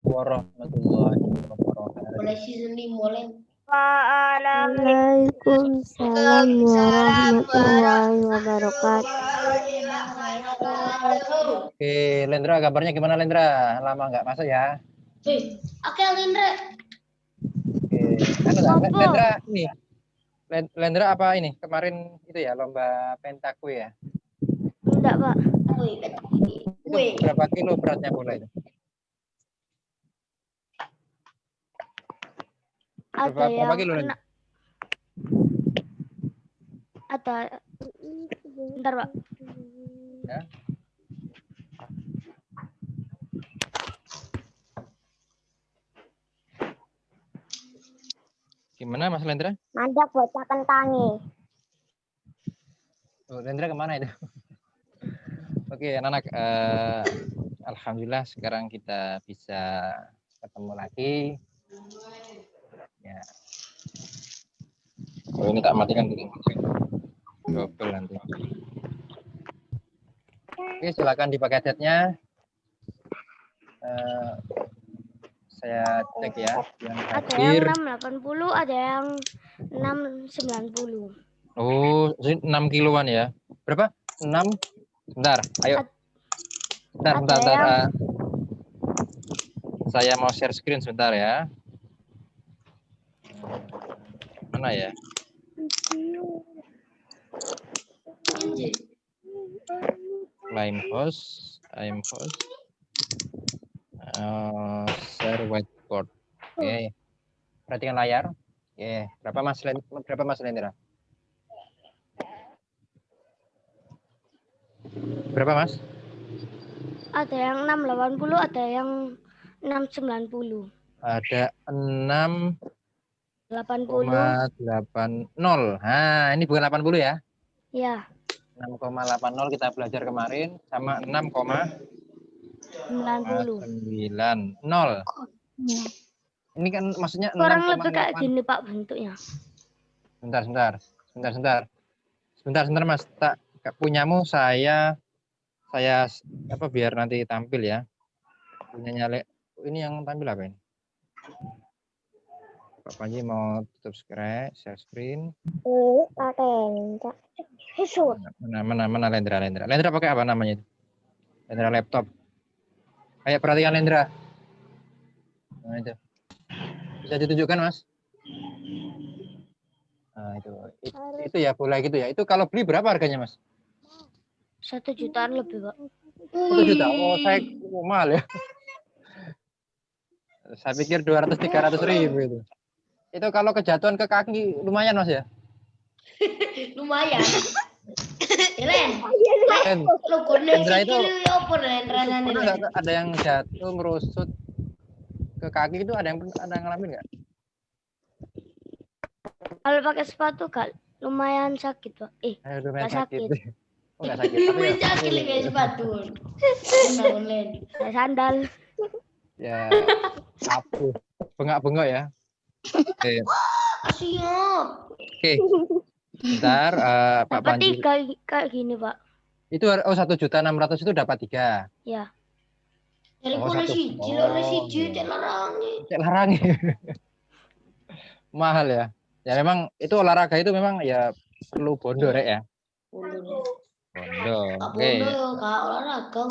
warahmatullahi wabarakatuh. Waalaikumsalam warahmatullahi wabarakatuh. Oke, Lendra, kabarnya gimana Lendra? Lama nggak masuk ya? Oke, Lendra. Oke, Lendra ini. Lendra apa ini? Kemarin itu ya lomba pentaku ya? Enggak, Pak. Itu berapa kilo beratnya bola itu? Ada Berapa yang kilo Lendra? ada. Bentar, Pak. Ya. Gimana Mas Lendra? Mandak bocah kentangi. Oh, Lendra kemana itu? Oke, anak-anak. Alhamdulillah sekarang kita bisa ketemu lagi. Ya. Oh, ini tak matikan dulu. Double nanti. Oke, silakan dipakai headsetnya. Saya cek ya. Yang Ada hadir. yang 680, ada yang 690. Oh, 6 kiloan ya. Berapa? 6. Bentar, ayo. Bentar. Saya mau share screen sebentar ya. Mana ya? I'm host. Share whiteboard. Oke. Perhatikan layar. Oke. Berapa Mas Lendra? Berapa Mas? Ada yang 680, ada yang 690. Ada 6,80. 80. Nah, ini bukan 80 ya? Ya. 6,80 kita belajar kemarin sama 90. 6,90. Ini kan maksudnya Kurang lebih kayak 6,8. gini, Pak, bentuknya. Sebentar Mas. Tak punyamu saya apa biar nanti tampil ya. Punyanya ini yang tampil apa ini? Pak Panji mau tutup share screen. Mana Lendra. Lendra pakai apa namanya itu? Lendra laptop. Kayak perhatikan Lendra. Nah, itu. Bisa ditunjukkan, Mas? Nah, itu ya boleh gitu ya. Itu kalau beli berapa harganya, Mas? 1 jutaan lebih, Pak. 1 juta. Oh, saya mahal ya. Saya pikir 200-300 ribu itu. Itu kalau kejatuhan ke kaki lumayan, Mas ya? Lumayan. Len. Lendra itu ada yang jatuh merusut ke kaki itu ada yang ngalamin nggak? Kalau pakai sepatu kan lumayan sakit, Pak. Lumayan sakit. Oh, nggak sakit. Tapi Lumayan sakit kayak sepatu. Len. Kayak sandal. Ya, apuh. Bengak-bengok ya. Oke. Siap. Oke. Bentar, Pak Dapat Panji. 3 kayak gini, Pak. Itu 1.600.000 itu dapat 3. Ya. Dari polisi, cek larangi. Mahal ya. Ya memang itu olahraga itu memang ya perlu bondo rek ya. Bondo. Oke. Olahraga.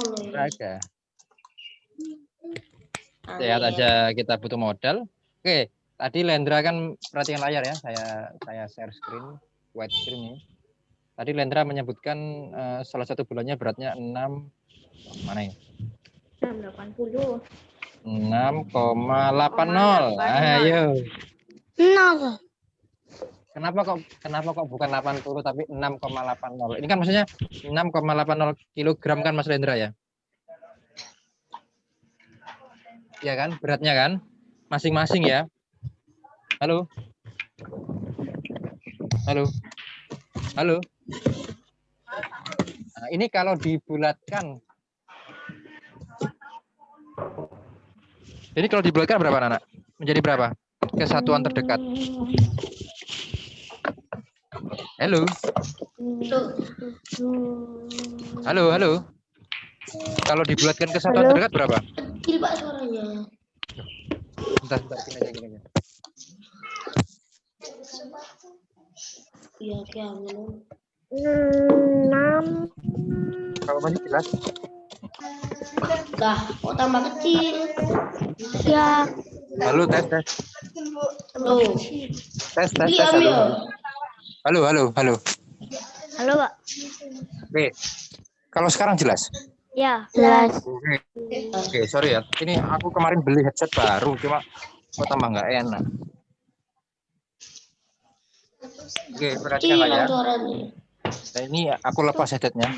Sehat aja kita butuh modal. Oke, tadi Lendra kan perhatikan layar ya. Saya share screen, white screen ini. Tadi Lendra menyebutkan salah satu bulannya beratnya 6 mana ini? 680. 6,80. Ayo. 0. Kenapa kok bukan 80 tapi 6,80? Ini kan maksudnya 6,80 kilogram kan Mas Lendra ya? Ya kan, beratnya kan? Masing-masing ya. Halo. Nah, ini kalau dibulatkan. Jadi kalau dibulatkan berapa anak? Menjadi berapa? Kesatuan terdekat. Halo. Kalau dibulatkan kesatuan terdekat berapa? Kecil Pak suaranya. Bentar, gini aja, gini aja. Iya, kayak gitu. 6. Kalau masih jelas? Dah, kok tambah kecil? Ya. Halo, tes. Loh, Tes, diam halo, ya? halo. Halo, Pak. Oke, kalau sekarang jelas? Ya, jelas. Oke, sorry ya. Ini aku kemarin beli headset baru, cuma kok tambah nggak enak. Oke, perhatikan lah Kecil ya. suaranya. Nah, ini aku lepas headsetnya.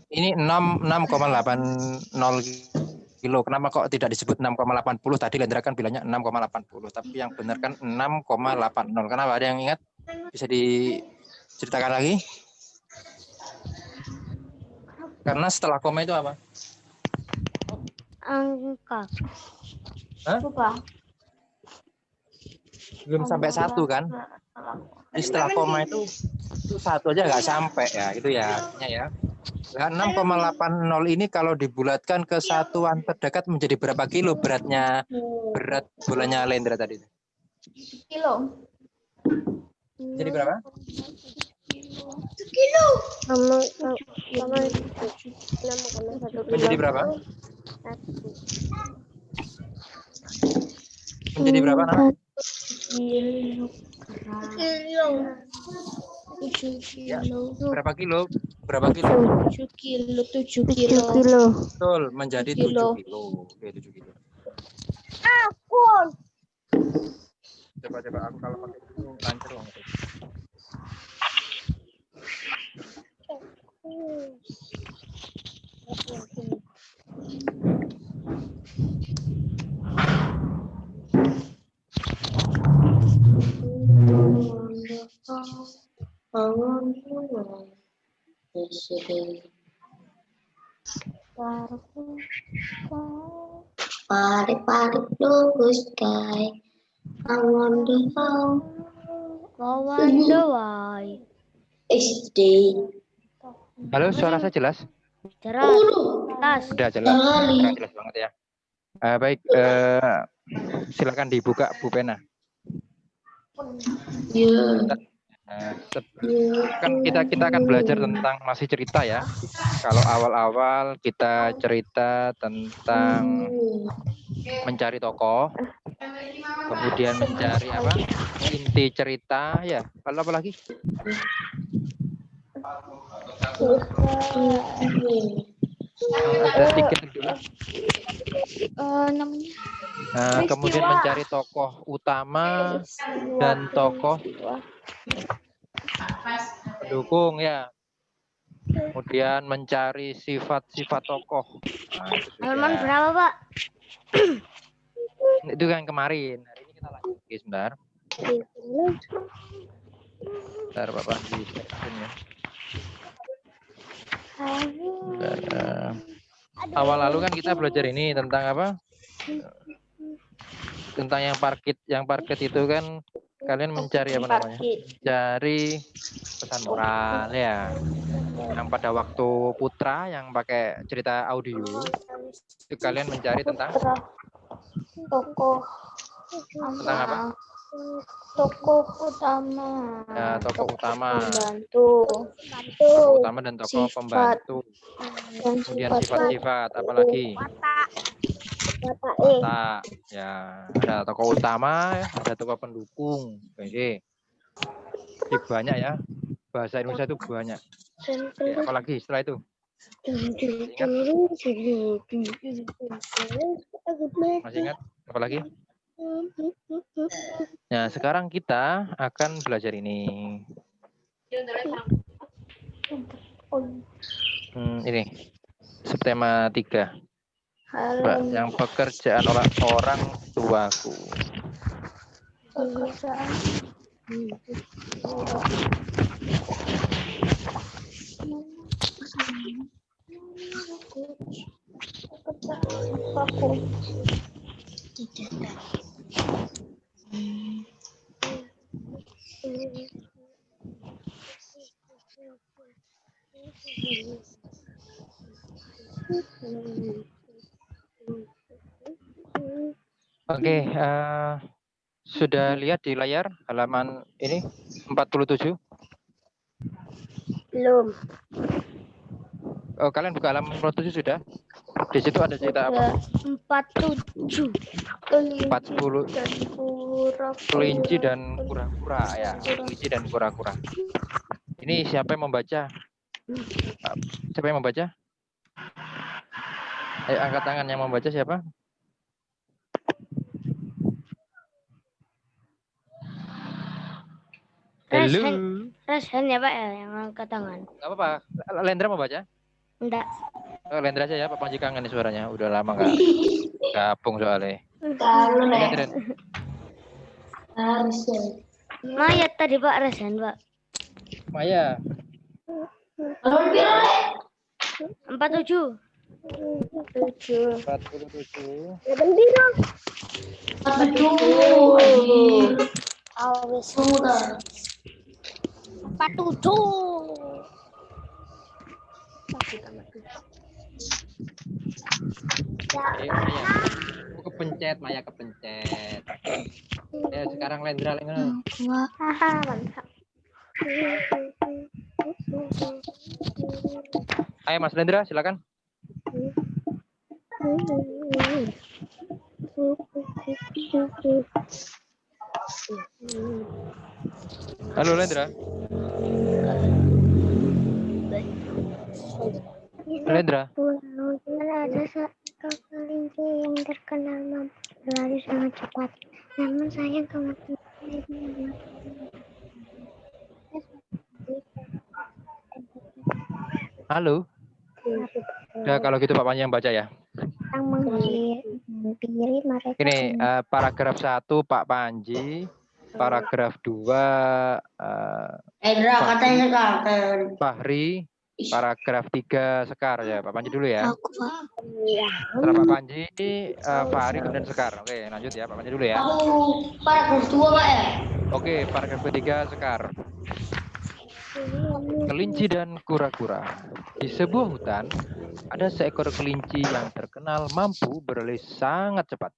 Ini 6,80 kilo. Kenapa kok tidak disebut 6,80? Tadi Lendra kan bilangnya 6,80. Tapi yang benar kan 6,80. Kenapa? Ada yang ingat? Bisa diceritakan lagi? Karena setelah koma itu apa? Angka. Hah? Lupa. Belum sampai 1 kan? Jadi setelah koma itu satu aja nggak sampai ya. Itu ya artinya ya. Nah, 6,80 ini kalau dibulatkan ke satuan terdekat menjadi berapa kilo berat bolanya Lendra tadi? Kilo. Jadi berapa? Menjadi berapa? Menjadi berapa? Nah? Ya, berapa kilo? Berapa kilo? 7 kilo. Betul, menjadi 7 kilo. Oke, 7 kilo. Coba aku kalau pakai itu lancar banget. Pare blue sky. I wonder how. SD. Halo, suara saya jelas? Jelas. Udah jelas. Kali. Jelas banget ya. Baik, silakan dibuka Bu Pena. Ya. Kan kita akan belajar tentang masih cerita ya. Kalau awal-awal kita cerita tentang mencari tokoh, kemudian mencari apa? Inti cerita ya. Lalu apa lagi? Ada 3 dulu. Kemudian mencari tokoh utama dan tokoh pendukung ya. Kemudian mencari sifat-sifat tokoh. Nah, itu Halaman ya. berapa, Pak? Itu kan kemarin. Hari ini kita lanjut. Oke, sebentar. Bentar, Bapak di screen ya. Bentar, awal lalu kan kita belajar ini tentang apa? Tentang yang parkit itu kan kalian mencari apa namanya? Mencari pesan moral ya. Yang pada waktu Putra yang pakai cerita audio itu kalian mencari tentang Tokoh apa? Tokoh utama. Ya, tokoh utama. Tokoh Utama dan tokoh pembantu. Kemudian sifat-sifat apalagi? Watak. Ya, ada tokoh utama, ada tokoh pendukung. Oke. Ini banyak ya. Bahasa Indonesia itu banyak. Oke, apalagi setelah itu? Ingat? Masih ingat? Apalagi? Nah, sekarang kita akan belajar ini. Ini subtema 3. Yang pekerjaan orang tuaku. Pekerjaan. Oke, sudah lihat di layar halaman ini 47? Belum. Oh, kalian buka halaman 47 sudah? Di situ ada cerita apa? 47. 40 Dan kura-kura. kelinci dan kura-kura ya. Kelinci dan kura-kura. Ini siapa yang membaca? Siapa yang membaca? Ayo angkat tangan yang membaca siapa? Halo. Resen ya Pak ya yang angkat tangan. Gak apa-apa. Lendra mau baca? Enggak. Oh, Lendra aja ya, Pak Panji kangen nih suaranya. Udah lama nggak gabung soalnya. Kalau Ayo, nek Tren. harus Mayat tadi Pak Resen Pak. Maya. kalau biar 47. 7. 47. aduh anjir Awes sudah 47. Maya. Kepencet, Maya kepencet. Sekarang Lendra lagi. Haha, mantap. Ayo Mas Lendra, silakan. Halo Lendra. Lendra. Ada satu kelinci yang terkenal mampu berlari sangat cepat. Namun sayang kematian. Halo. Ya, kalau gitu Pak Panji yang baca ya. Yang menghampiri mereka. Ini paragraf 1 Pak Panji, paragraf 2 Edra katanya sekarang Fahri, paragraf 3 Sekar ya. Pak Panji dulu ya. aku Pak Setelah Pak Panji, Fahri kemudian Sekar. Oke, lanjut ya Pak Panji dulu ya. aku paragraf 2 Pak ya. Oke, paragraf ketiga Sekar. Kelinci dan kura-kura. Di sebuah hutan, ada seekor kelinci yang terkenal mampu berlari sangat cepat.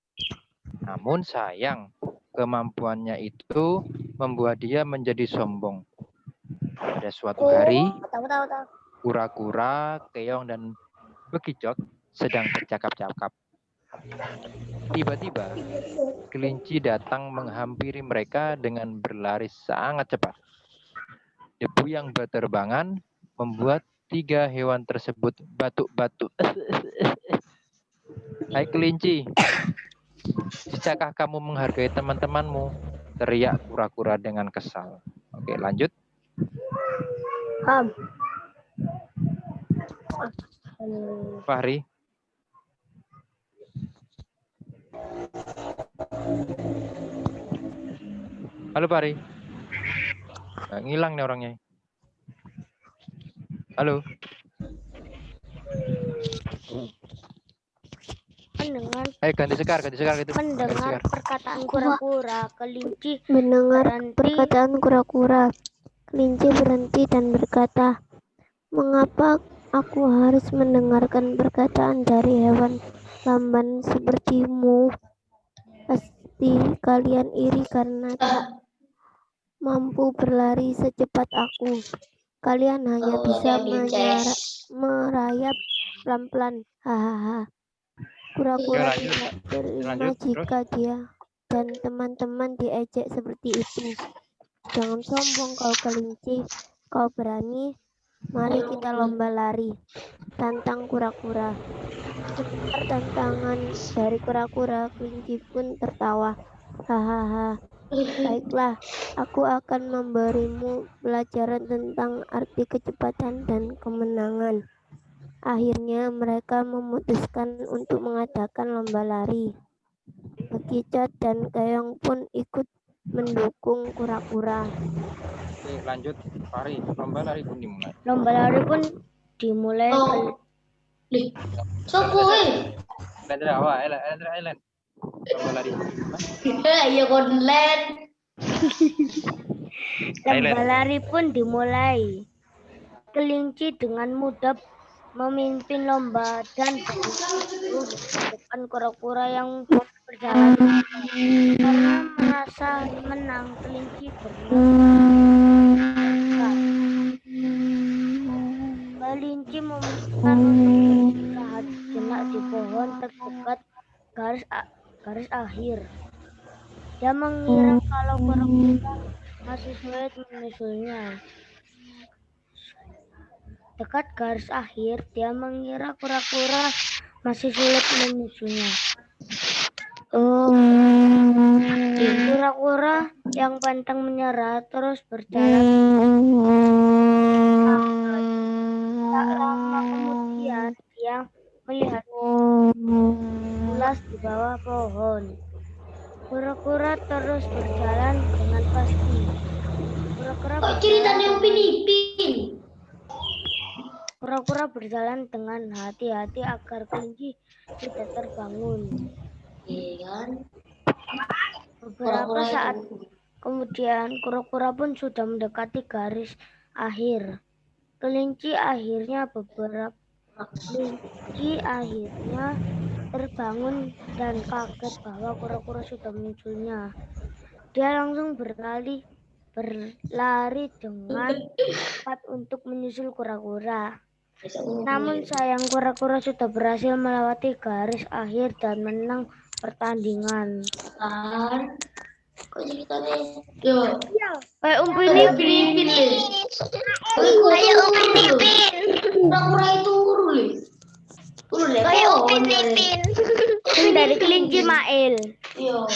Namun sayang, kemampuannya itu membuat dia menjadi sombong. Pada suatu hari, kura-kura, keong, dan bekicot sedang bercakap-cakap. Tiba-tiba, kelinci datang menghampiri mereka dengan berlari sangat cepat. Debu yang berterbangan membuat 3 hewan tersebut batuk-batuk. Hai kelinci, bisakah kamu menghargai teman-temanmu? Teriak kura-kura dengan kesal. Oke, lanjut. Fahri. Halo Fahri. Ngilang nih orangnya. Halo. Ganti Sekar gitu. Mendengar perkataan kura-kura, kelinci Mendengar berhenti. perkataan kura-kura, kelinci berhenti dan berkata, "Mengapa aku harus mendengarkan perkataan dari hewan lamban sepertimu? Pasti kalian iri karena tak mampu berlari secepat aku. Kalian hanya bisa merayap pelan-pelan. Hahaha." Kura-kura tidak terima jika dia dan teman-teman diejek seperti itu. "Jangan sombong kau kelinci, kau berani? Mari kita lomba lari," tantang kura-kura. Mendengar tantangan dari kura-kura, kelinci pun tertawa. "Hahaha, baiklah, aku akan memberimu pelajaran tentang arti kecepatan dan kemenangan." Akhirnya mereka memutuskan untuk mengadakan lomba lari. Bekicot dan keong pun ikut mendukung kura-kura. Oke, lanjut Fahri. Lomba lari pun dimulai. Lomba lari pun dimulai. Lendra, Elen. Lomba lari. Iya konlen. Lomba lari pun dimulai. Kelinci dengan mudah memimpin lomba dan depan kura-kura yang berjalan karena merasa menang. Kelinci berenang. Kelinci memutuskan untuk beristirahat sejenak di pohon terdekat garis akhir. Dia mengira kalau kura-kura masih sulit menyusulnya. Dekat garis akhir, dia mengira kura-kura masih sulit menyusulnya. Kura-kura yang pantang menyerah terus berjalan. Tak lama kemudian, dia melihat ulas di bawah pohon. Kura-kura terus berjalan dengan pasti. Kura-kura Kok ceritanya Upin Ipin? Kura-kura berjalan dengan hati-hati agar kelinci tidak terbangun. Iya kan? Beberapa Kura-kura saat itu. kemudian, kura-kura pun sudah mendekati garis akhir. Kelinci akhirnya terbangun dan kaget bahwa kura-kura sudah menyusulnya. Dia langsung berlari dengan cepat untuk menyusul kura-kura. Namun sayang, kura-kura sudah berhasil melewati garis akhir dan menang pertandingan. Kan? Kok ceritanya? Yo. Kayak Upin Upin Ipin. Ipin le. Kayak Upin Ipin. Kura-kura itu uru le. Uru le. Kayak Upin Ipin. Dari kelinci Mail. Yo.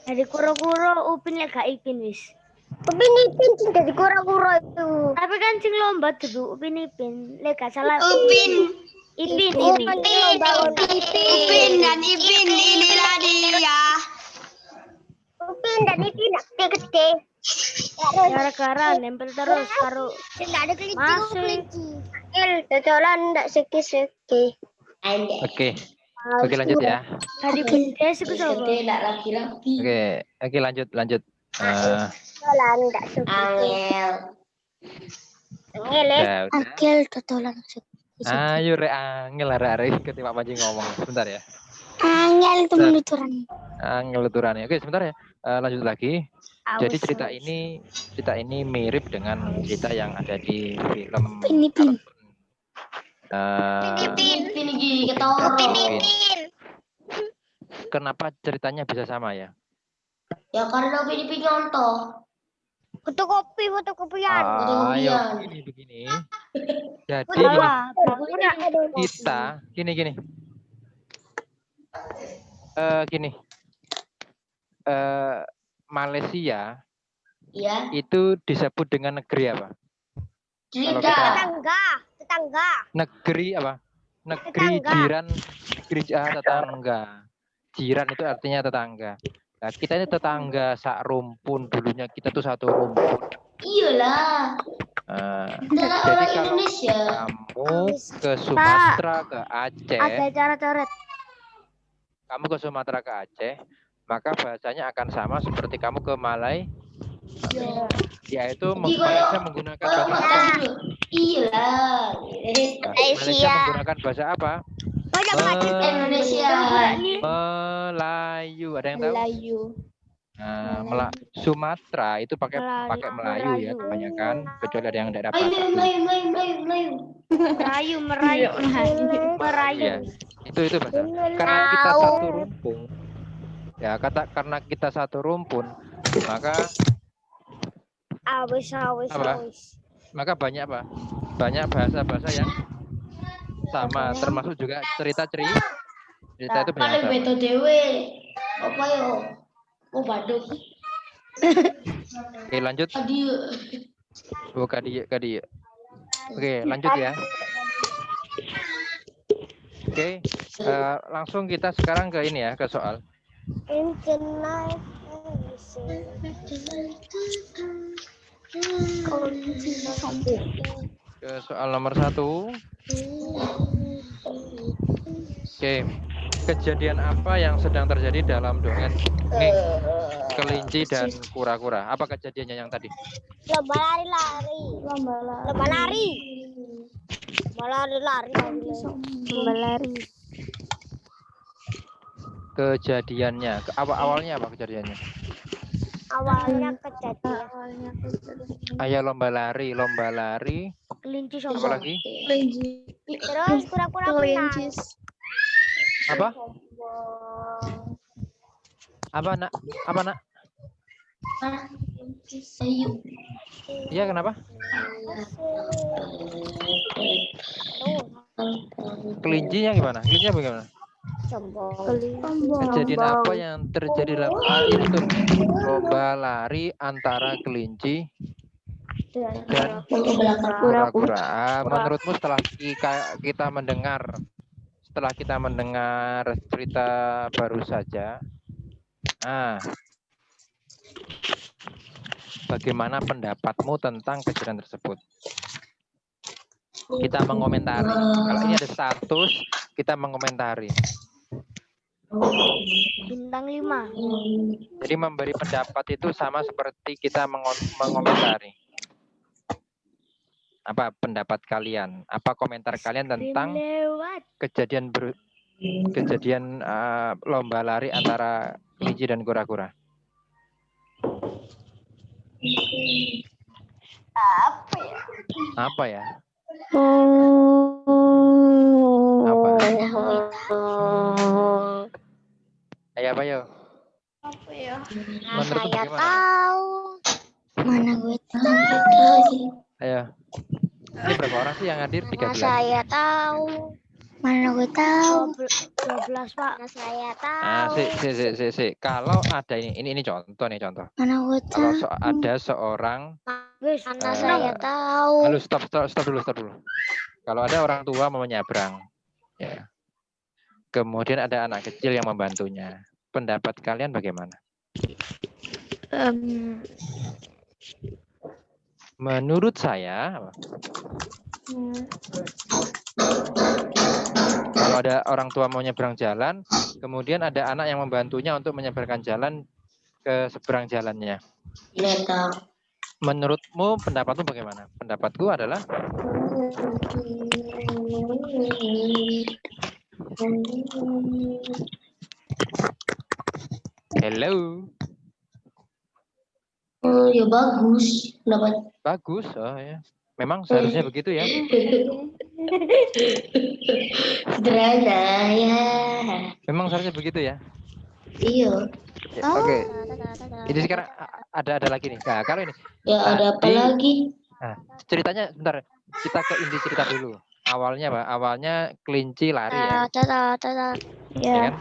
Dari kura-kura Upin lek gak Ipin wis. Upin Ipin sing dari kura-kura itu. Tapi kan sing lomba dulu Upin Ipin. Lek gak salah Upin. Ipin. Upin dan Ipin inilah dia. Upin dan Ipin gede-gede. Gara-gara nempel terus karo Tidak ada kelinci. masih Dodolan ndak seki-seki. Oke. Oke, lanjut ya. tadi bedes iku sapa? Tidak laki-laki. Oke, lanjut. Dodolan ndak seki. Angel. Angel. Ya, udah. Angel dodolan seki. Ayo rek angel arek ketika Panji ngomong. Sebentar ya. Angel itu menuturan. Angel turannya. Oke, sebentar ya. Lanjut lagi. Jadi cerita ini mirip dengan cerita yang ada di film Upin Ipin. Upin gigi ketawa. Kenapa ceritanya bisa sama ya? Ya karena Upin Ipin nyontoh. Fotokopian. Ayo begini. Jadi kita gini. Malaysia Iya. itu disebut dengan negeri apa? Cerita. Tetangga. Negeri apa? Negeri jiran, tetangga. Jiran itu artinya tetangga. Nah, kita ini tetangga sak rumpun, dulunya kita tuh satu rumpun. Iyalah. Kita Jadi orang kalau Indonesia. kamu ke Sumatera, ke Aceh, ada cara coret. kamu ke Sumatera ke Aceh, maka bahasanya akan sama seperti kamu ke Malai, yaitu Malaysia menggunakan bahasa apa? Iyalah. Malaysia menggunakan bahasa apa? Indonesia. Melayu. Ada yang tahu? Nah, Sumatera itu pakai Melayu ya kebanyakan, kecuali ada yang daerah Batak. Merayu. Ya, itu bahasa. Karena kita satu rumpun. Ya, karena kita satu rumpun, maka maka banyak apa? Banyak bahasa-bahasa yang sama, termasuk juga cerita itu banyak sama. Beto dewe. Apa yo? Oh baduk. Oke, lanjut. Kadi. Oke, lanjut ya. Oke, langsung kita sekarang ke ini ya, ke soal. Ke soal nomor 1. Oke, kejadian apa yang sedang terjadi dalam dongeng kelinci dan kura-kura? Apa kejadiannya yang tadi? Lomba lari. kejadiannya. Awalnya apa kejadiannya? Awalnya kejadian. Ayo lomba lari. Kelinci Apa sombong. lagi? Terus kura-kura menang. Apa? Apa nak? Apa nak? Ayo. Iya kenapa? Kelincinya gimana? Kelincinya bagaimana? Kejadian apa yang terjadi dalam ini tuh? Lomba lari antara kelinci dan kura-kura. Menurutmu setelah kita mendengar cerita baru saja, bagaimana pendapatmu tentang kejadian tersebut? Kita mengomentari. Kalau ini ada status, kita mengomentari. Bintang 5. Jadi memberi pendapat itu sama seperti kita mengomentari. Apa pendapat kalian? Apa komentar kalian tentang kejadian lomba lari antara kelinci dan kura-kura? Apa ya? Apa? Ayo apa yo? Apa ya? Menurutmu Saya bagaimana? tahu. Mana gue Ayo. Ini berapa orang sih yang hadir? 13. saya tahu. Mana gue tahu. 12, Pak. Mana saya tahu. Si. Kalau ada ini contoh nih contoh. Mana gue Kalau tahu. ada seorang Mana saya tahu. Halo, stop dulu. Kalau ada orang tua mau menyeberang, ya. Kemudian ada anak kecil yang membantunya. Pendapat kalian bagaimana? Menurut saya, kalau ada orang tua mau nyebrang jalan, kemudian ada anak yang membantunya untuk menyeberangkan jalan ke seberang jalannya. Menurutmu, pendapatmu bagaimana? Pendapatku adalah hello. Oh ya bagus. Dapat. Bagus, oh ya. Memang seharusnya begitu ya. Sederhana ya. Memang seharusnya begitu ya. Iya. Ya, Oke. Ini sekarang ada lagi nih. Nah, kalau ini. Ya ada apa lagi? Nah, ceritanya bentar. Kita ke inti cerita dulu. Awalnya apa? Awalnya kelinci lari ya. Ya kan?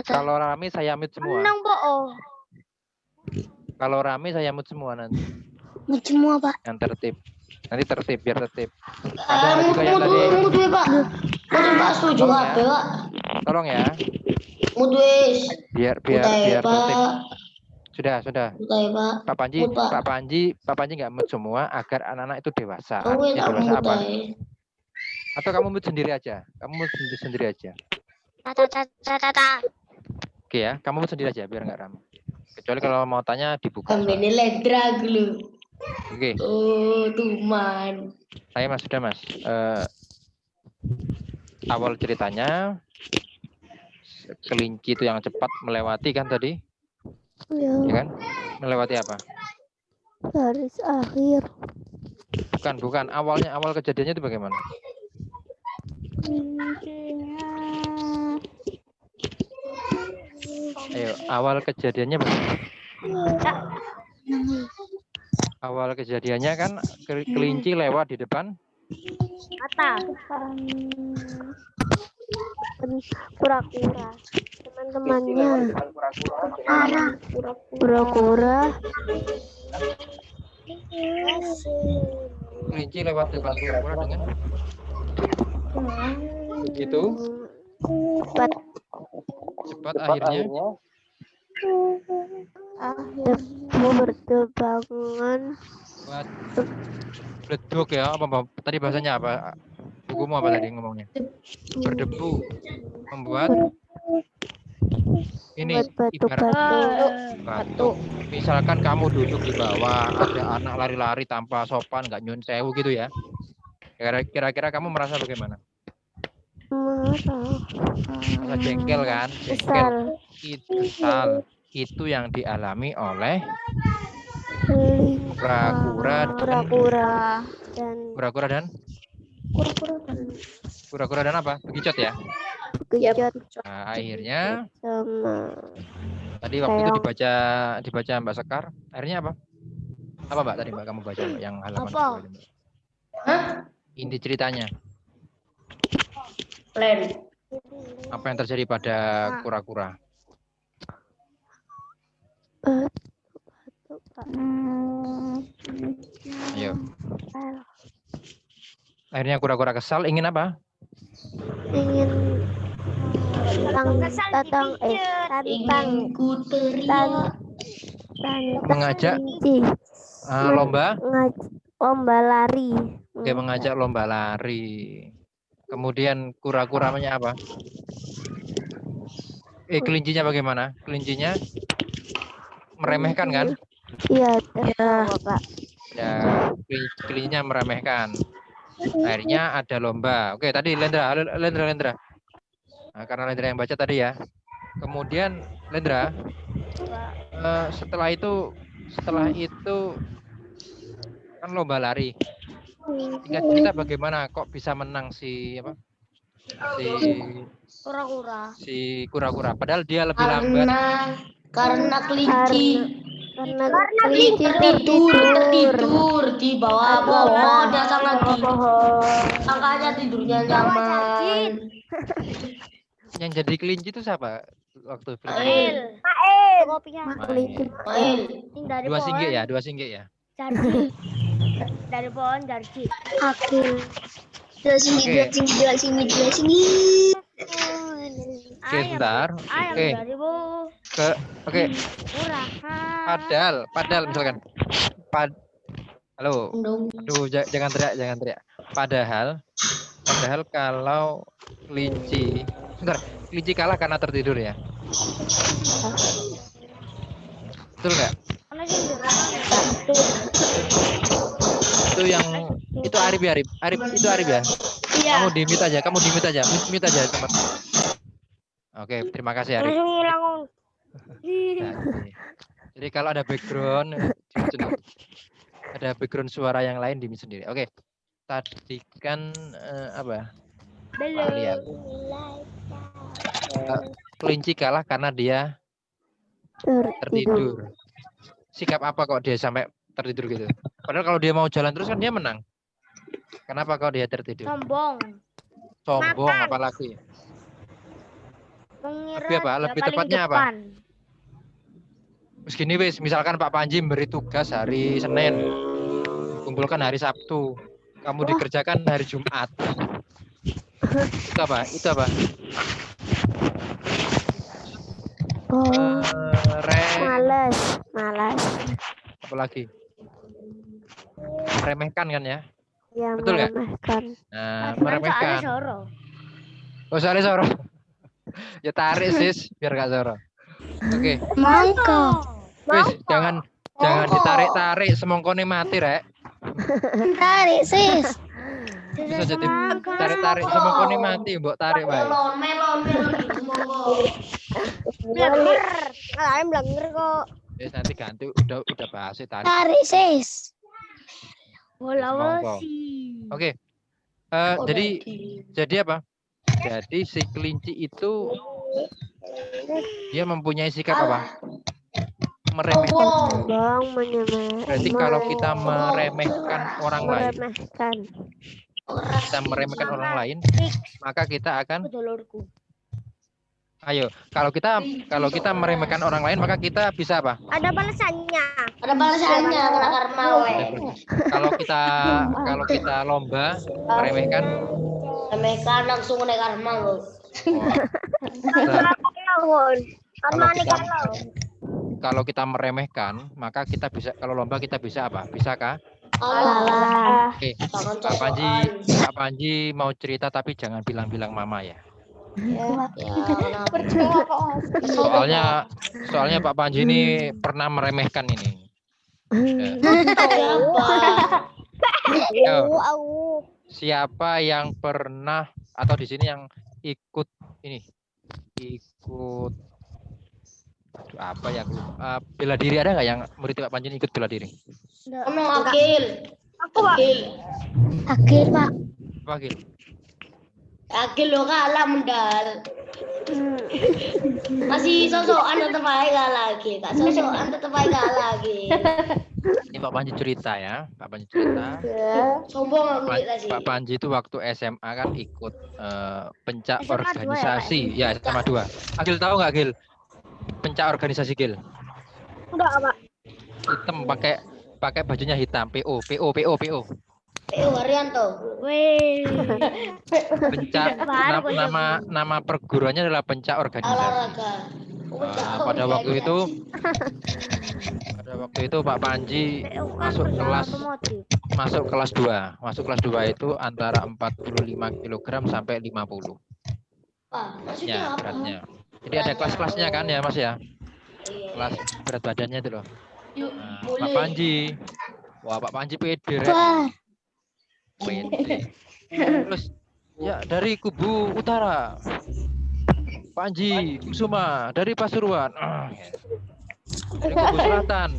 Kalau rame saya mute semua. Kalau rame saya mute semua nanti. Mute semua, Pak. Yang tertib. Nanti tertib biar tertib. Ada juga yang tadi. Mute Pak. Mute Pak setuju Tolong apa ya. Pak? Tolong ya. Mute Biar tertib. Sudah. Mute Pak. Pak Panji nggak mute semua agar anak-anak itu dewasa. Oh, Artinya dewasa apa? mute. Atau kamu mute sendiri aja. Oke ya, kamu mute sendiri aja biar nggak ramai. Kecuali kalau mau tanya dibuka. Ini ledra dulu. Oke. Oh, tuman. Saya Mas sudah Mas. Awal ceritanya kelinci itu yang cepat melewati kan tadi? Ya, Ya kan? Melewati apa? garis akhir. Bukan. Awal kejadiannya itu bagaimana? Ayo, awal kejadiannya bagaimana? Awal kejadiannya kan kelinci lewat di depan Kura-kura. Teman-temannya. Kura-kura. kelinci lewat depan kura-kura dengan itu cepat akhirnya berdebangan buat bleduk ya apa tadi bahasanya apa bukumu apa tadi ngomongnya berdebu membuat ini ibarat batuk. Misalkan kamu duduk di bawah ada anak lari-lari tanpa sopan nggak nyun sewu gitu ya, kira-kira kamu merasa bagaimana? Rasa jengkel kan? Jengkel. Kesal. Kesal. Itu yang dialami oleh kura-kura dan Kura-kura dan kura-kura dan apa? Bekicot ya. bekicot Nah, akhirnya sama tadi waktu itu keong. dibaca Mbak Sekar. Akhirnya apa? Apa Mbak tadi Mbak kamu baca Mbak, yang halaman Apa? 2 ini, Mbak? Hah? Inti ceritanya. Plan. Apa yang terjadi pada kura-kura? Ayo. Akhirnya kura-kura kesal ingin apa? Ingin tantang Ingin ku teriak. Mengajak kelinci lomba. lomba lari. Oke, mengajak lomba lari. Kemudian kura-kuranya apa? Kelincinya bagaimana? Kelincinya meremehkan kan? Iya, tertawa Pak. Ya, kelincinya meremehkan. Akhirnya ada lomba. Oke, tadi Lendra. Nah, karena Lendra yang baca tadi ya. Kemudian Lendra, setelah itu kan lomba lari. Singkat cerita bagaimana kok bisa menang si kura-kura? Padahal dia lebih lambat. Karena kelinci Karena kelinci tertidur di bawah pohon yang sangat tinggi. pohon. Makanya tidurnya nyaman. Yang jadi kelinci itu siapa waktu film? Mail. Kelinci Mail. Dari Dua pohon singgih ya. Jarji. Dari pohon Jarji. akil. Dua sini. Oke, sebentar. Ayam Oke. dari bu. Oke. Murah. Padahal misalkan. Halo. Aduh, jangan teriak. Padahal kalau kelinci, sebentar, kelinci kalah karena tertidur ya. Betul nggak? Itu Arif ya, Arif itu Arif ya. Iya. Kamu di mute aja, mute aja teman. Oke, terima kasih Arif. Langsung hilang. Nah, jadi kalau ada background suara yang lain di mute sendiri. Oke. Tadi kan apa? Lihat. Kelinci kalah karena dia tertidur. Sikap apa kok dia sampai tertidur gitu? Padahal kalau dia mau jalan terus kan dia menang. Kenapa kok dia tertidur? Sombong apalagi? Lebih tepatnya apa? Begini wis, misalkan Pak Panji beri tugas hari Senin, kumpulkan hari Sabtu, kamu dikerjakan hari Jumat. Itu apa? Malas. Apalagi? Meremehkan kan ya? Ya, betul nggak? meremehkan. Nah, meremehkan. Soalnya Soro. Ya tarik sis, biar gak Soro. Oke. Wis, jangan ditarik-tarik, semongkone mati rek. Tarik sis. Bisa jadi tarik-tarik semongkone mati, mbok tarik wae. Melon. Blenger kok. Wis nanti ganti udah bahas tarik. Tarik sis. Bola Semongko. wesi. Oke. Jadi apa? Jadi si kelinci itu dia mempunyai sikap apa? Meremehkan. Berarti kalau kita meremehkan orang lain, maka kita akan. Ayo, kalau kita meremehkan orang lain, maka kita bisa apa? Ada balasannya. Kena karma we. Kalau kita lomba meremehkan. Mereka langsung kena karma lo. Kalau kita meremehkan, maka kita bisa, kalau lomba kita bisa apa? Bisakah? Kalah. Oke, Pak Panji mau cerita tapi jangan bilang-bilang mama ya. Soalnya Pak Panji ini pernah meremehkan ini. Siapa yang pernah atau di sini yang ikut ini, ikut aduh, apa ya? Aku lupa. Bela diri ada nggak yang murid Pak Panji ini ikut bela diri? Ono Akil. Aku, Pak. Akil. Akhir, Pak. Apa Gil? Akil lo kalah mendal. Masih sosokan tetep aja kalah lagi. Kak sosokan tetep aja kalah lagi. Ini Pak Panji cerita ya, Pak Panji cerita. Sombong aku tadi. Pak Panji itu waktu SMA kan ikut pencak SMA 2 ya, Pak? organisasi, ya SMA 2. Agil tahu nggak Gil? Pencak organisasi Gil. Enggak, Pak. Hitam pakai bajunya hitam. PO. Haryanto. Weh. Pencak Baru gua nama perguruannya adalah pencak organisasi. Olahraga. Pada waktu itu Pak Panji PU kan masuk benda kelas otomotif. masuk kelas 2. Masuk kelas 2 itu antara 45 kg sampai 50. Wah, maksudnya Ya, apa? beratnya. Jadi ada kelas-kelasnya kan ya, Mas ya? Iya. Kelas berat badannya itu loh. Yuk, Nah, Pak boleh. Panji. Wah, Pak Panji pede. Rek. Wah, Pede. Terus ya dari kubu utara. Panji Kusuma dari Pasuruan. Ya. Dari kubu selatan.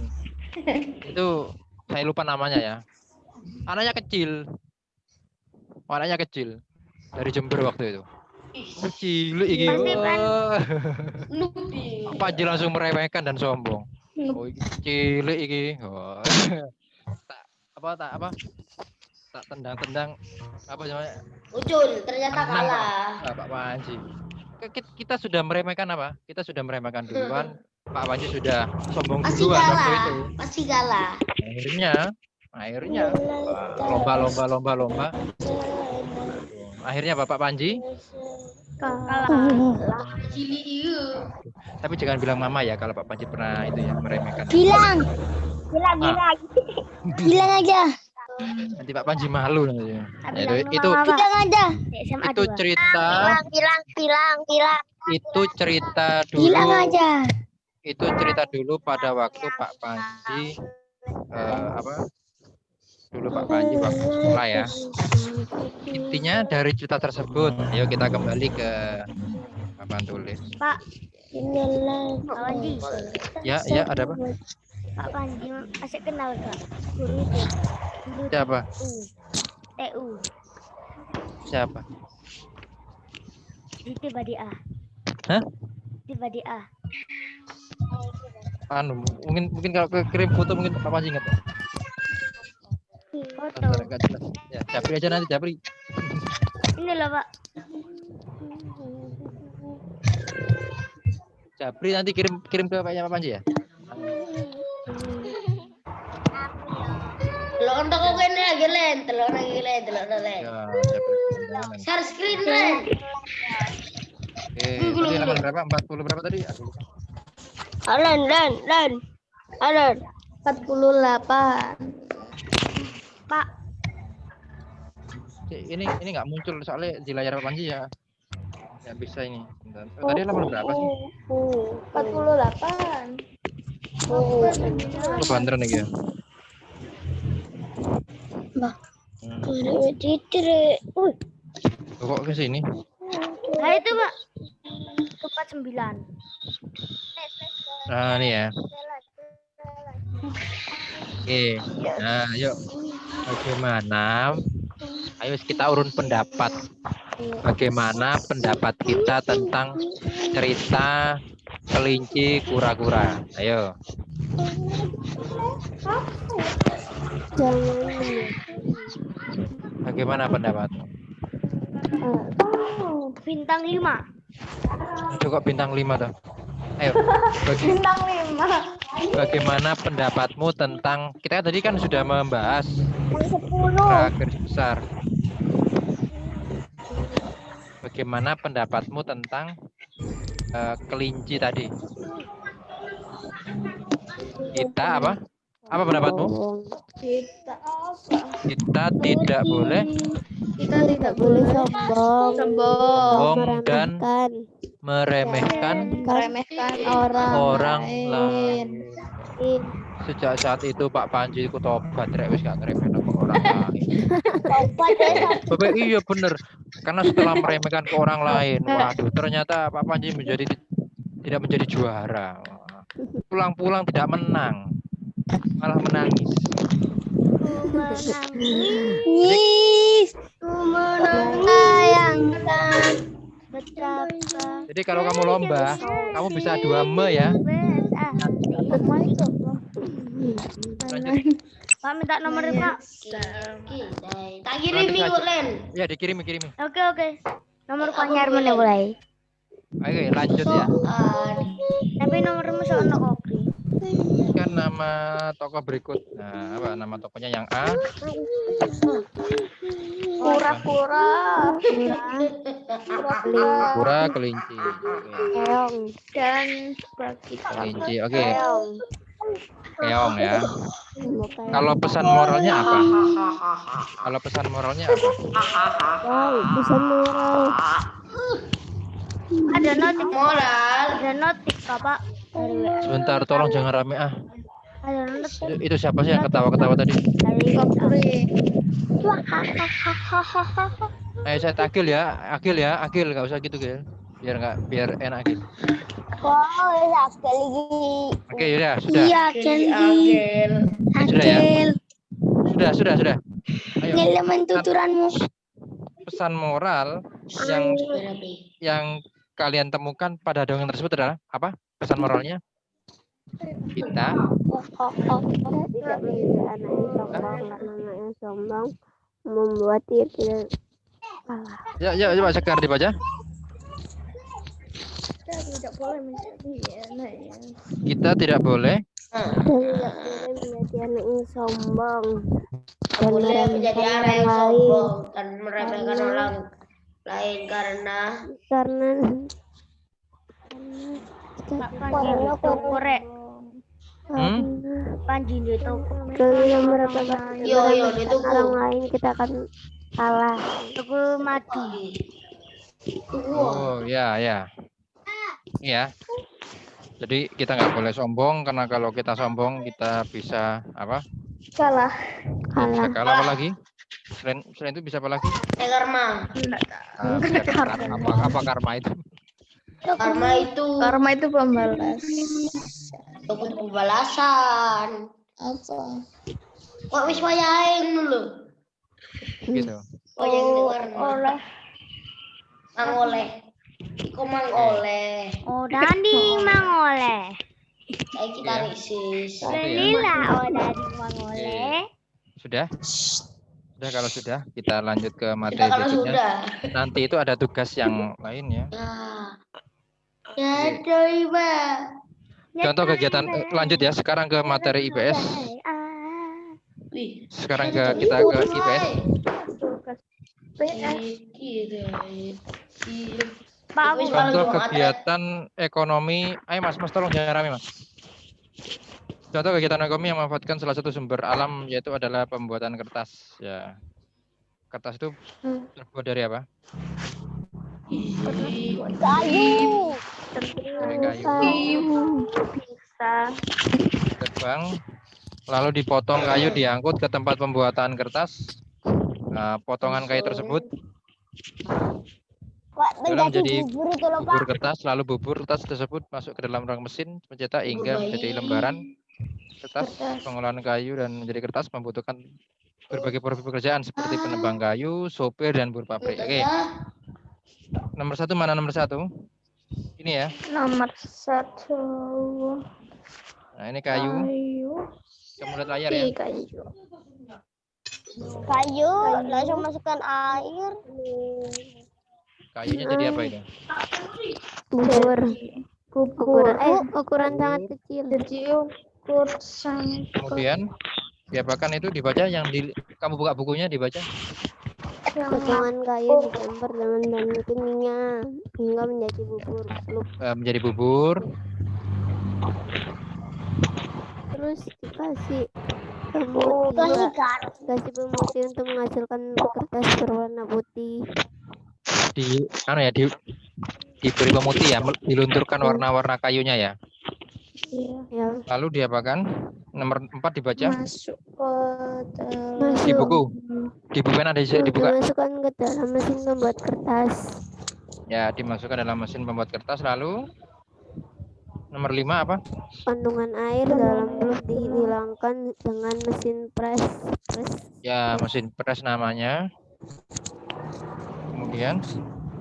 Itu saya lupa namanya ya. Anaknya kecil. Anaknya kecil. Dari Jember waktu itu. Kecil iki. Pasti, Pan. Wah. Nubi. Panji langsung meremehkan dan sombong. Oh, iki cilik iki. Oh. Tak tendang-tendang apa namanya? Ucul, ternyata Menang, kalah. Pak Panji. Kita sudah meremehkan apa? Kita sudah meremehkan duluan. Pak Panji sudah sombong Pasti duluan waktu kalah. itu. Pasti kalah. Akhirnya lomba. Akhirnya Bapak Panji. Kalah. Cili iya. Tapi jangan bilang mama ya kalau Pak Panji pernah itu ya meremehkan. bilang aja. Nanti Pak Panji malu nanti. Tapi Itu langsung itu mama, Pak. Bilang aja. Di SMA itu 2. cerita Bilang. itu cerita Bilang dulu. aja. Itu cerita dulu pada waktu Pak Panji dulu Pak Panji waktu sekolah ya. Intinya dari cerita tersebut, ayo kita kembali ke papan tulis. Pak Panji. Ya, ada apa? Pak Panji masih kenal gak guru itu? Guru Siapa? TU. Siapa? Tiba di A. Hah? Tiba di A. Mungkin kalau kirim foto mungkin Pak Panji ingat. Foto. Bentar, nggak jelas. Ya, Japri aja nanti Japri. Ini loh, Pak. Japri nanti kirim ke Pak Panji ya. Telur toko kene lagi len, telur lagi len. Ya, Japri. Share screen len. Tadi halaman berapa? 40 berapa tadi? Aku lupa. Alen. 48. Pak, Ini nggak muncul soalnya di layar Pak Panji ya. Nggak bisa ini. Bentar. Tadi halaman berapa sih? 48. Lu banter nih ya. Bah. Hmm. Titre. Kok ke sini? nah itu, Pak. 49. Nah, ini ya. Oke. Nah, yuk. Bagaimana? Ayo kita urun pendapat. Bagaimana pendapat kita tentang cerita kelinci kura-kura? Ayo. Bagaimana pendapatmu? Bintang 5. Aduh, kok bintang 5 tuh? Ayo. Bintang 5. Bagaimana pendapatmu tentang kita tadi kan sudah membahas 10. garis besar. Bagaimana pendapatmu tentang kelinci tadi? Kita apa? Apa pendapatmu? Kita tidak boleh Kita tidak boleh sombong dan meremehkan orang lain. Sejak saat itu Pak Panji ku tobat rek wis gak ngeremehno orang lain. Bapak, iya bener. Karena setelah meremehkan ke orang lain, waduh, ternyata Pak Panji tidak menjadi juara. Pulang-pulang tidak menang, malah menangis. Sayangkan betapa. Jadi kalau kamu lomba, kamu bisa 2 ya. Lanjut. Pak minta nomornya Pak. Tak kirimi kok Len. Ya, dikirim. Oke. Nomor Pak Herman mulai. Oke, lanjut ya. Tapi nomormu soalnya Okri. Kan nama tokoh berikut. Nah, apa nama tokohnya yang A? Kura-kura. Kura, kelinci. Oke. Keong. Dan bagi Kelinci. Oke. Keong ya. Bukan. Kalau pesan moralnya apa? Kalau pesan moralnya apa? Wow, bisa moral. Ada notif. Moral. Ada notif Bapak. Dari WA. Sebentar, tolong jangan rame ah. Ada notif Itu siapa sih yang ketawa-ketawa tadi? dari Okri. Ayo saya Agil ya, Agil nggak usah gitu Gil. Biar enak Gil. Wow, sekali lagi. Oke, sudah. Iya, Kelly. Sudah ya? Sudah. Ayo. Nilai tuturanmu. Pesan moral yang kalian temukan pada dongeng tersebut adalah apa? Pesan moralnya? Kita Tidak menjadi anak yang sombong karena anak yang sombong membuat dia tidak kalah. ya coba Sekar dibaca. Tidak boleh menjadi anak yang Kita tidak boleh menjadi anak yang sombong dan Boleh menjadi meremehkan anak yang orang lain sombong dan meremehkan orang lain karena Korek. Panji itu. Kalau meremehkan yo itu orang lain kita akan kalah. Tuku madu. Oh ya. Iya. Jadi kita nggak boleh sombong karena kalau kita sombong kita bisa apa? Kalah. Bisa kalah apa lagi? Selain itu bisa apa lagi? karma. Apa karma itu? Karma itu Pembalas. untuk pembalasan. Apa? Kok wis wayahe dulu? Gitu. Oh yang karma. Mangoleh. Iku mangoleh. Oh, Dandi mangoleh. Saya kita risis. Lila oh dari mangoleh. Sudah? Sudah, kalau sudah kita lanjut ke materi Kita kalau berikutnya. sudah. Nanti itu ada tugas yang lain ya. Ya coba. Contoh kegiatan lanjut ya. Sekarang ke materi IPS. Wih. Sekarang kita ke IPS. Pak aku Contoh kegiatan ekonomi. Ayo Mas tolong jangan rame Mas. Contoh kegiatan ekonomi yang memanfaatkan salah satu sumber alam yaitu adalah pembuatan kertas. Ya, kertas itu terbuat dari apa? Kayu. Dari kayu. Bisa. Terbang, lalu dipotong kayu diangkut ke tempat pembuatan kertas. Nah, potongan kayu tersebut menjadi bubur kertas, lalu bubur kertas tersebut masuk ke dalam ruang mesin pencetak hingga menjadi lembaran kertas. Pengolahan kayu dan menjadi kertas membutuhkan berbagai profesi pekerjaan seperti penebang kayu, sopir, dan buruh pabrik. Oke. Nomor 1 mana nomor 1? Ini ya. Nomor 1. Nah, ini kayu. Kamu lihat layar ya. Kayu, langsung masukkan air. Kayunya jadi apa ini? Ukuran sangat kecil. Kemudian diapakan itu dibaca yang kamu buka bukunya dibaca. Potongan kayu dicampur dengan bahan kimia hingga menjadi bubur. Menjadi bubur. Terus dikasih pemutih. Kasih pemutih untuk menghasilkan kertas berwarna putih. Diberi pemutih ya, dilunturkan warna-warna kayunya ya. Ya. Lalu diapakan? Nomor 4 dibaca. Masukkan Di buku. Di buku kan ada dibuka. dimasukkan ke dalam mesin pembuat kertas. Ya, dimasukkan dalam mesin pembuat kertas. Lalu nomor 5 apa? Kandungan air dalam belum dihilangkan dengan mesin press. Ya, mesin press namanya. Kemudian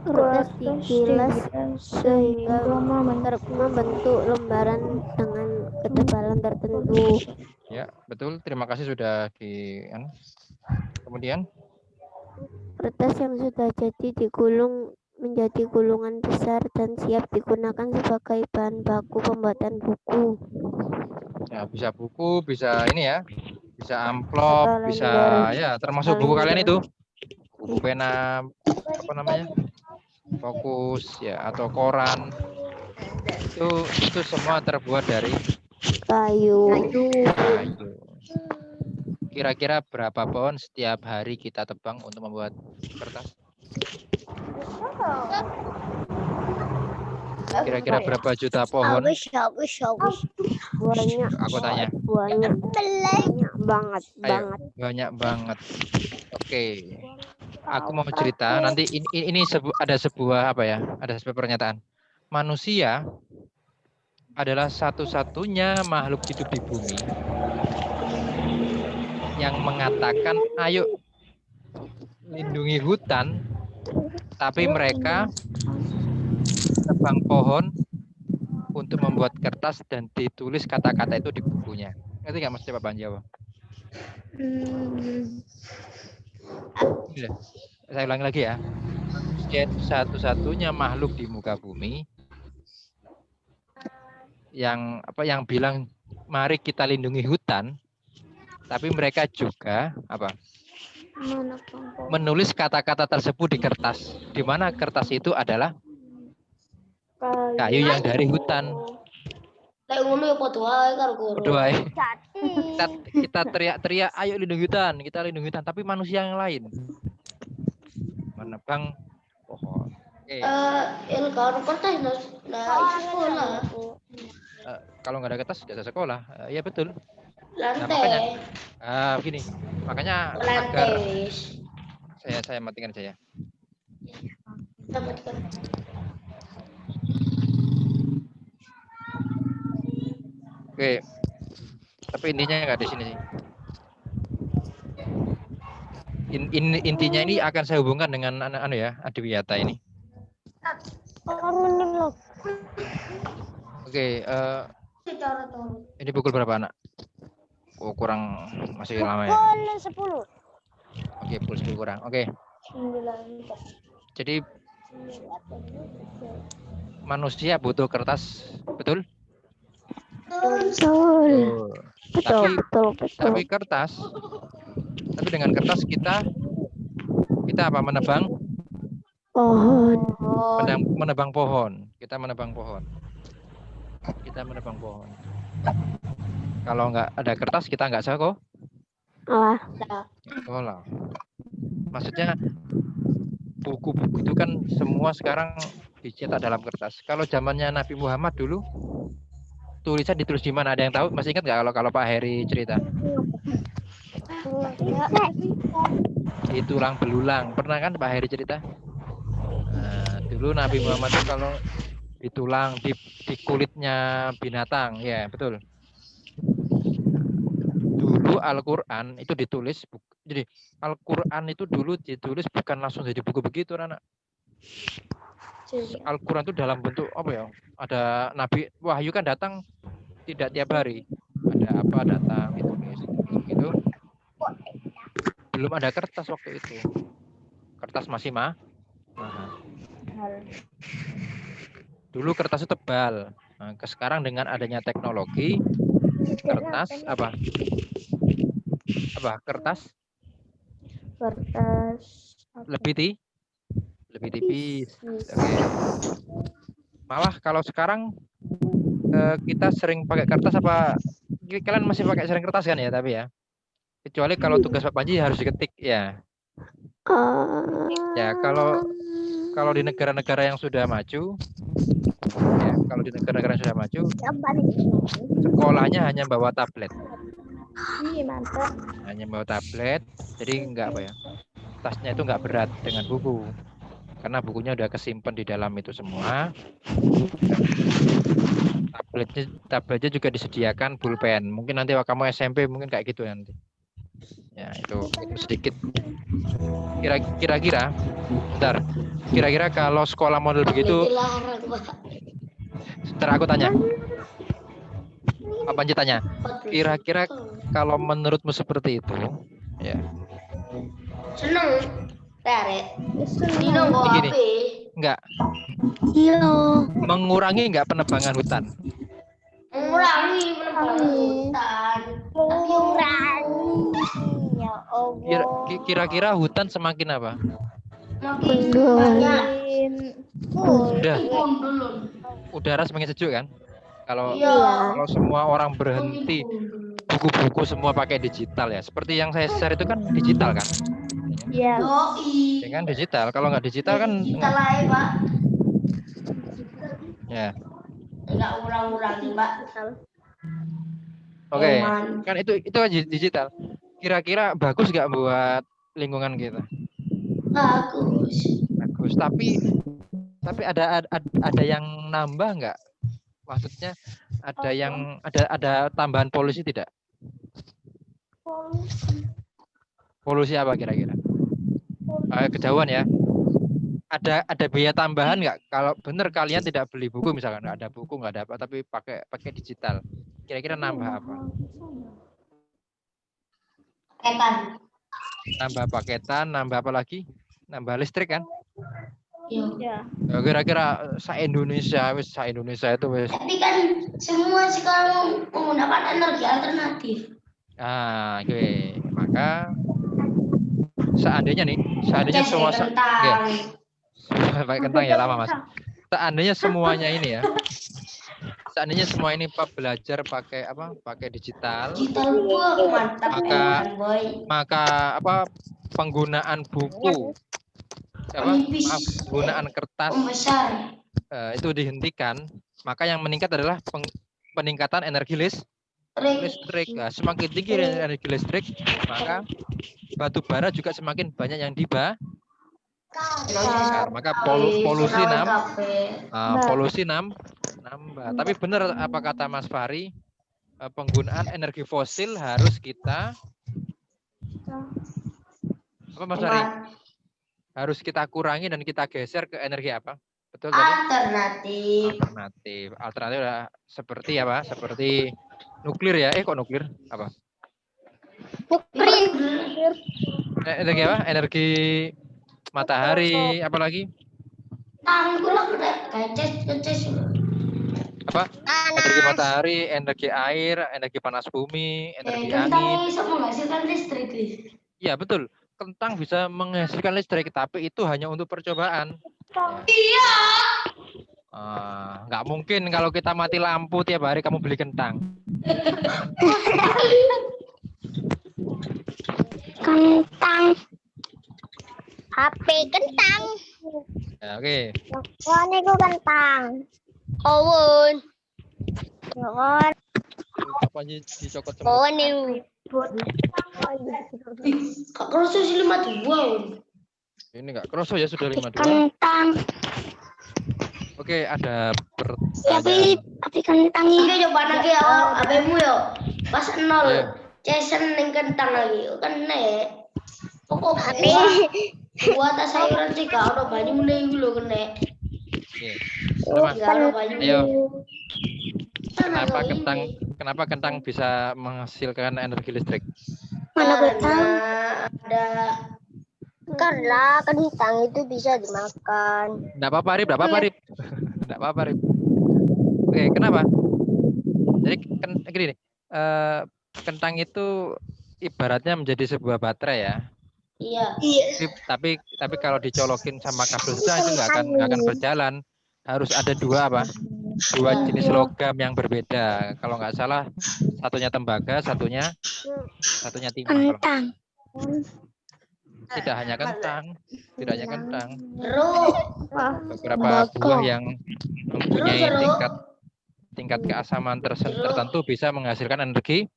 Kertas digilas sehingga membentuk lembaran dengan ketebalan tertentu. ya, betul. Terima kasih sudah Kemudian Kertas yang sudah jadi digulung menjadi gulungan besar dan siap digunakan sebagai bahan baku pembuatan buku. ya bisa buku, bisa ini ya. Bisa amplop, bisa Kalender. ya termasuk buku kalian Kalender. itu. Buku pena apa namanya? Fokus ya atau koran. Itu semua terbuat dari Kayu. kayu. Kira-kira berapa pohon setiap hari kita tebang untuk membuat kertas? Kira-kira berapa juta pohon? Banyak. Aku tanya. Banyak banget. Ayo, banyak banget. Oke. Aku mau cerita. Nanti ini ada sebuah apa ya? Ada sebuah pernyataan. Manusia adalah satu-satunya makhluk hidup di bumi yang mengatakan, ayo lindungi hutan, tapi mereka tebang pohon untuk membuat kertas dan ditulis kata-kata itu di bukunya. Ngerti nggak Mas Pak Banjawa? Ini saya ulangi lagi ya. Manusia satu-satunya makhluk di muka bumi yang bilang mari kita lindungi hutan, tapi mereka juga menulis kata-kata tersebut di kertas, di mana kertas itu adalah kayu yang dari hutan. Kita teriak-teriak, ayo lindungi hutan, kita lindungi hutan, tapi manusia yang lain menebang pohon. Kalau nggak ada kertas nggak ada sekolah. Ya betul. Nah, makanya agar saya matikan saja. Oke, tapi intinya nggak di sini sih. Intinya ini akan saya hubungkan dengan Adiwiyata ini. Oke, ini pukul berapa anak? Oh, kurang masih lama ya. Pukul 10. Oke, pukul 10 kurang. Oke. Jadi manusia butuh kertas, betul? Tapi kertas. Tapi dengan kertas kita apa? Menebang Pohon. Menebang pohon. Kita menebang pohon. Kalau nggak ada kertas kita nggak sekolah. Maksudnya buku-buku itu kan semua sekarang dicetak dalam kertas. Kalau zamannya Nabi Muhammad dulu tulisan ditulis di mana? Ada yang tahu? Masih ingat nggak kalau Pak Heri cerita? Di tulang belulang. Pernah kan Pak Heri cerita? Nah, dulu Nabi Muhammad itu kalau di tulang, di kulitnya binatang, ya betul. Dulu Al-Quran itu ditulis, jadi Al-Quran itu dulu ditulis bukan langsung jadi buku begitu, anak. Al-Quran itu dalam bentuk apa ya? Ada Nabi Wahyu kan datang tidak tiap hari, ada apa datang ditulis gitu. Belum ada kertas waktu itu, kertas masih mahal. Dulu kertas itu tebal. Nah, sekarang dengan adanya teknologi, kertas kertas lebih tipis. Okay. Malah kalau sekarang kita sering pakai kertas apa? Kalian masih pakai sering kertas kan ya? Tapi ya, kecuali kalau tugas Pak Panji harus diketik ya. Ya kalau di negara-negara yang sudah maju, ya kalau di negara-negara yang sudah maju, sekolahnya hanya bawa tablet. Iya, mantap. Hanya bawa tablet, jadi enggak apa ya, tasnya itu enggak berat dengan buku. Karena bukunya udah kesimpan di dalam itu semua. Tabletnya juga disediakan pulpen. Mungkin nanti waktu kamu SMP mungkin kayak gitu nanti. Ya, itu sedikit. Kira-kira, bentar. Kira-kira kalau sekolah model begitu, Dilarang, Pak. ntar aku tanya. Apa aja tanya? Kira-kira kalau menurutmu seperti itu, ya. Seneng. Rek. Dino bawa Begini. HP. Enggak, Iya. mengurangi enggak penebangan hutan? Mengurangi penebangan hutan. Ya Allah. Kira-kira hutan semakin apa? Makin Mendung. banyak. Udah, Gundul. udara semakin sejuk kan? Kalau Iya. kalau semua orang berhenti, buku-buku semua pakai digital ya. Seperti yang saya share itu kan digital kan? Ya. Yoi. Ya kan digital. Kalau nggak digital kan Kita lah ya, Pak. ya. Enggak urang-urangi, Mbak. Oke. Aman. Kan itu kan digital. Kira-kira bagus nggak buat lingkungan kita? Bagus. Bagus. Tapi ada yang nambah nggak? Maksudnya ada tambahan polusi tidak? Polusi apa kira-kira? Kejauhan ya. Ada biaya tambahan nggak? Kalau benar kalian tidak beli buku misalkan, nggak ada buku, nggak ada apa, tapi pakai digital. Kira-kira nambah apa? Paketan. Nambah paketan, nambah apa lagi? Nambah listrik kan? Iya. Ya. Ya, kira-kira se-Indonesia itu wis. Tapi kan semua sekarang menggunakan energi alternatif. Oke. Maka seandainya Cas semua kentang. pakai kentang ya lama Mas. Seandainya semuanya ini ya. Seandainya semua ini Pak belajar pakai apa? Pakai digital. Digital gua mantap kan, boy. Maka penggunaan buku Menipis. penggunaan kertas Pembesar. itu dihentikan, maka yang meningkat adalah peningkatan energi listrik. Nah, semakin tinggi energi listrik, maka batu bara juga semakin banyak yang dibakar. Maka polusi nambah. Tapi benar apa kata Mas Fahri, penggunaan energi fosil harus kita apa Mas Fahri? Harus kita kurangi dan kita geser ke energi apa? Betul tadi? Alternatif adalah seperti apa? Seperti nuklir ya? Kok nuklir? Apa? Nuklir. Energi apa? Energi matahari, apalagi? Apa? Energi matahari, energi air, energi panas bumi, energi angin. Bisa menghasilkan listrik. Iya betul. Kentang bisa menghasilkan listrik, tapi itu hanya untuk percobaan. Iya. Nggak mungkin kalau kita mati lampu tiap hari kamu beli kentang. Kentang. HP kentang. Ya, oke. Wah, ini gue kentang. Owen. Owen. Apa dicokot semua? Owen ini. Kak Kroso sih 52. Ini nggak kroso ya sudah 52. Kentang. Oke, ada Tapi kentang ini. Oke, coba lagi ya, abemu yo. Pas 0. Iya. Cesen ning kentang lagi. Kan nek. Pokok Tapi buat sayuran sih gak ono banyu meneh iku lho kene. Oke. Kenapa? Gak ono banyu. Ayo. Kenapa kentang bisa menghasilkan energi listrik? mana gue tahu? Ada Karena kentang itu bisa dimakan. Enggak apa-apa, Rip. Enggak apa-apa, Rip. Oke, kenapa? Jadi gini nih. Kentang itu ibaratnya menjadi sebuah baterai ya. iya. Tapi kalau dicolokin sama kabel susah itu nggak akan berjalan. Harus ada dua jenis logam yang berbeda. Kalau nggak salah satunya tembaga, satunya timah. Kentang. Tidak hanya kentang. Terus Beberapa buah yang mempunyai tingkat keasaman tertentu bisa menghasilkan energi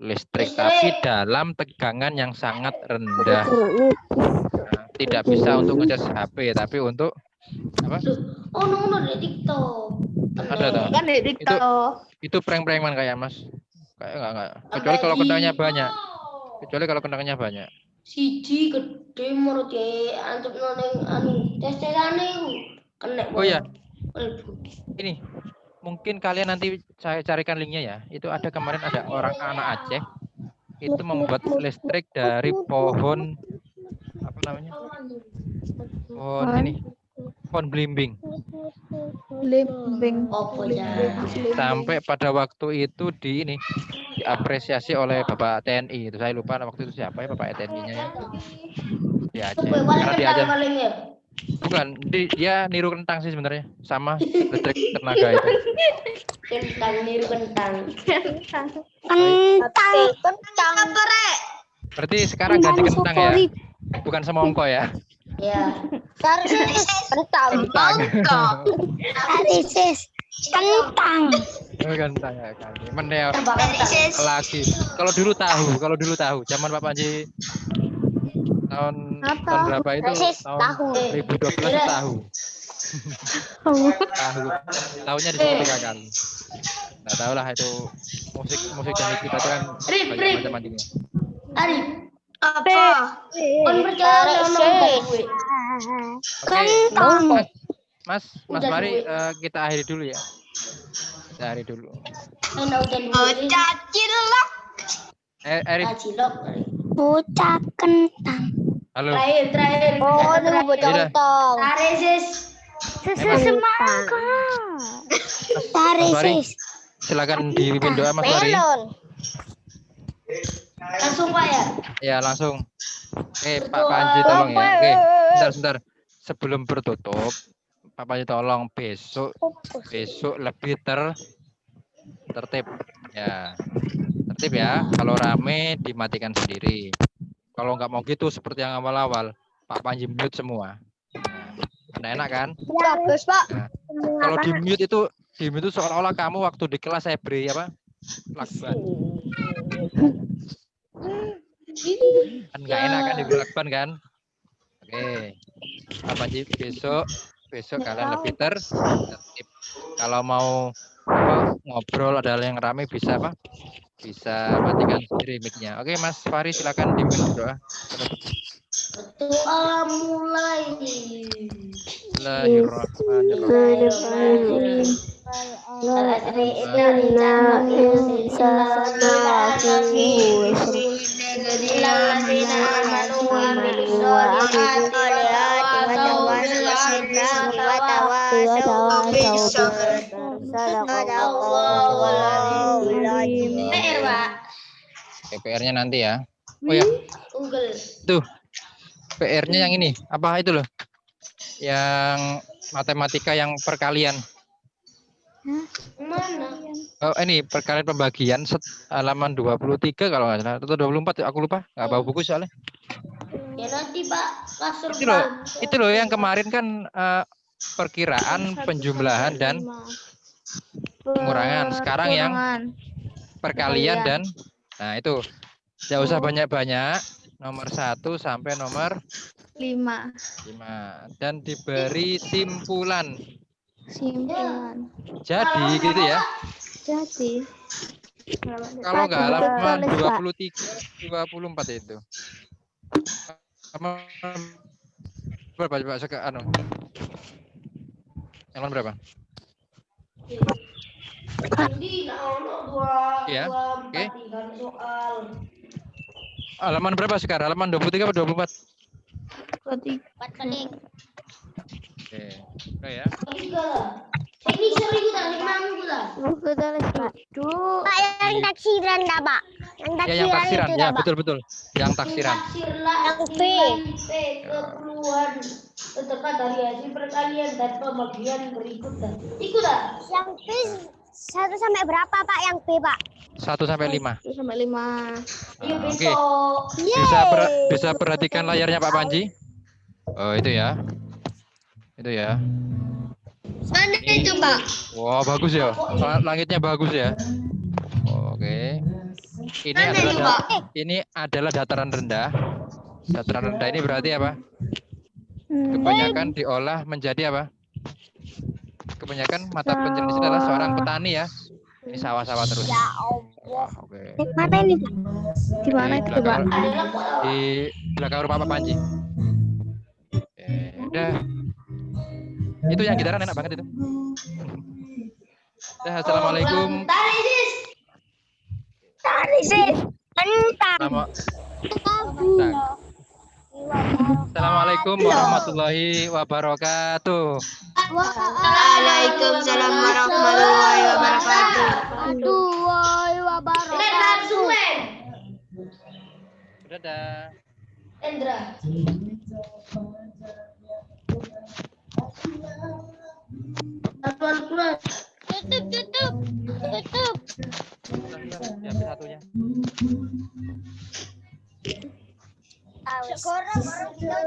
listrik, tapi dalam tegangan yang sangat rendah. Nah, tidak bisa untuk ngecas HP, tapi untuk apa? Oh, no, di TikTok. Ada toh? Kan di TikTok. Itu prank-prankan kayak Mas. Kayak enggak. Kecuali kalau kentangnya banyak. Kecuali kalau kentangnya banyak. Siji gede menurut ya antuk noneng anu tes-tesane iku kena. Oh ya. Ini mungkin kalian nanti saya carikan linknya ya. Itu ada kemarin ada orang anak Aceh itu membuat listrik dari pohon apa namanya? Pohon ini. Pohon belimbing. Blimbing. Opo ya? Sampai pada waktu itu diapresiasi oleh Bapak TNI. Itu saya lupa waktu itu siapa ya Bapak TNI-nya ya. Di Aceh. Karena di Aceh. Bukan, dia niru kentang sih sebenarnya, sama listrik tenaga itu. Kentang niru kentang. Kentang. Berarti sekarang ganti kentang ya, bukan semongko ya. Ya. Kentang. Kentang. Kentang. Kentang ya kan. Menel Tebak kentang. lagi. Kalau dulu tahu, zaman Pak Panji tahun berapa itu? Tahun 2012 tahu. Tahunnya disebut 3 kali. Nggak tahu lah itu musik dan kita itu kan banyak macam-macamnya. Ari. Apa? Kon percaya nonton gue. Oke, Mas Udah mari duit. kita akhiri dulu ya. Kita akhiri dulu. Udah duit. Cacilok. Erin, Cilok. Bocah kentang. halo. Terakhir. Oh, ini bocah Iya. kentang. Tarik sis. Semangka. Mas Fari, silakan dipimpin doa Mas Fari. Langsung Pak ya. Ya langsung. Pak Panji tolong ya. Sebentar. Sebelum bertutup, Pak Panji tolong besok lebih tertib. Ya, tertib ya. Kalau rame dimatikan sendiri. Kalau nggak mau gitu seperti yang awal-awal, Pak Panji mute semua. Nah, enak kan? Bagus, Pak. Nah, kalau di mute itu seolah-olah kamu waktu di kelas saya beri apa? Lakban. Kan nggak enak kan diberi lakban kan? Oke. Pak Panji besok kalian lebih tertib. Kalau mau ngobrol ada yang rame bisa apa? Bisa matikan sendiri mic-nya. Oke, Mas Fari silakan dipimpin doa. Doa mulai. Bismillahirrahmanirrahim. PR-nya nanti ya. Oh ya, Google. tuh PR-nya yang ini. Apa itu loh? Yang matematika yang perkalian. Mana? Oh, ini perkalian pembagian halaman 23 kalau nggak salah. Atau 24 aku lupa. Nggak bawa buku soalnya. Ya nanti Pak kasur. Itu loh yang kemarin kan perkiraan penjumlahan dan pengurangan. Sekarang yang perkalian dan nah itu nggak usah banyak-banyak. Nomor 1 sampai nomor 5. Dan diberi simpulan. Jadi gitu ya. Jadi Kalau nggak halaman 24 itu. Berapa coba anu? Yang lain berapa? Iya. Oke. Halaman berapa sekarang? Halaman 23 atau 24? 23. Oke. Oke ya. Ini sering tadi manggu lah. Pak yang taksiran dah, Pak. Ya yang taksiran. Ya betul. Yang taksiran. Yang P keperluan terdekat dari hasil perkalian dan pembagian berikutnya. Ikut dah. Yang P 1 sampai berapa, Pak? Yang P, Pak? 1 sampai 5. 1 sampai 5. Iya Oke. besok. Bisa perhatikan layarnya Pak Panji. Oh itu ya. Itu ya. Mana itu, Pak? Wah bagus ya. Langitnya bagus ya. Oke. Ini adalah dataran rendah. Dataran rendah ini berarti apa? Kebanyakan diolah menjadi apa? Kebanyakan mata pencarian di sini adalah seorang petani ya. Ini sawah-sawah terus. Wah, oke. Mana ini, Pak? Di mana itu, Pak? Di belakang rumah Pak Panji. Udah. Itu yang gitaran enak banget itu. Assalamualaikum. Assalamualaikum warahmatullahi wabarakatuh. Waalaikumsalam warahmatullahi wabarakatuh. Dadah. Endra. Siapin satunya. Sekarang baru kita